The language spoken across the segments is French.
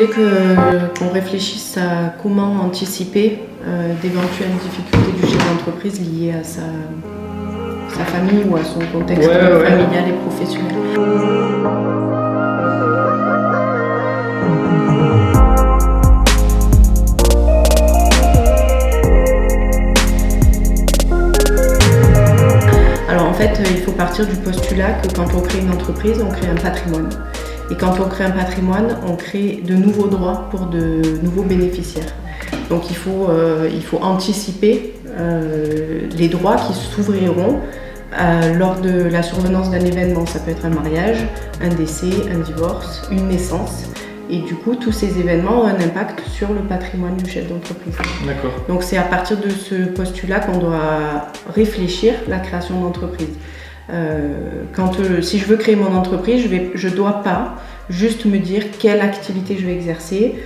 Et qu'on réfléchisse à comment anticiper d'éventuelles difficultés du chef d'entreprise liées à sa famille ou à son contexte familial et professionnel. Alors en fait, il faut partir du postulat que quand on crée une entreprise, on crée un patrimoine. Et quand on crée un patrimoine, on crée de nouveaux droits pour de nouveaux bénéficiaires. Donc il faut anticiper les droits qui s'ouvriront lors de la survenance d'un événement. Ça peut être un mariage, un décès, un divorce, une naissance. Et du coup, tous ces événements ont un impact sur le patrimoine du chef d'entreprise. D'accord. Donc c'est à partir de ce postulat qu'on doit réfléchir la création d'entreprise. Si je veux créer mon entreprise, je ne dois pas juste me dire quelle activité je vais exercer,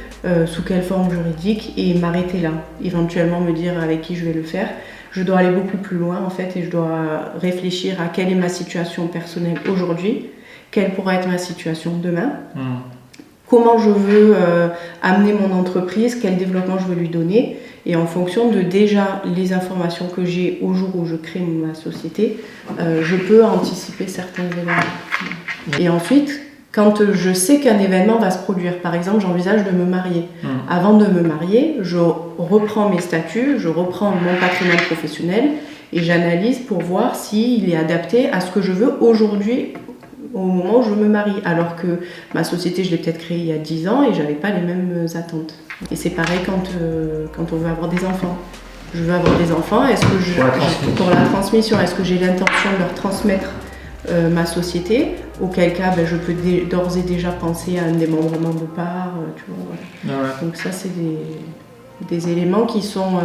sous quelle forme juridique et m'arrêter là. Éventuellement me dire avec qui je vais le faire. Je dois aller beaucoup plus loin en fait et je dois réfléchir à quelle est ma situation personnelle aujourd'hui, quelle pourra être ma situation demain. Comment je veux amener mon entreprise, quel développement je veux lui donner. Et en fonction de déjà les informations que j'ai au jour où je crée ma société, je peux anticiper certains événements. Et ensuite, quand je sais qu'un événement va se produire, par exemple, j'envisage de me marier. Avant de me marier, je reprends mes statuts, je reprends mon patrimoine professionnel et j'analyse pour voir s'il est adapté à ce que je veux aujourd'hui, au moment où je me marie, alors que ma société, je l'ai peut-être créée il y a 10 ans et je n'avais pas les mêmes attentes. Et c'est pareil quand on veut avoir des enfants. Je veux avoir des enfants, pour la transmission, est-ce que j'ai l'intention de leur transmettre ma société, auquel cas je peux d'ores et déjà penser à un démembrement de part, tu vois, voilà. Donc ça, c'est des éléments qui sont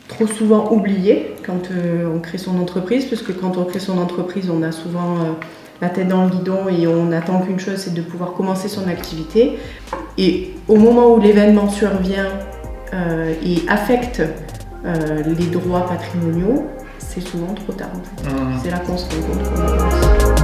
trop souvent oubliés quand on crée son entreprise, parce que quand on crée son entreprise, on a souvent la tête dans le guidon et on n'attend qu'une chose, c'est de pouvoir commencer son activité. Et au moment où l'événement survient et affecte les droits patrimoniaux, c'est souvent trop tard en fait. C'est là qu'on se rend compte qu'on avance.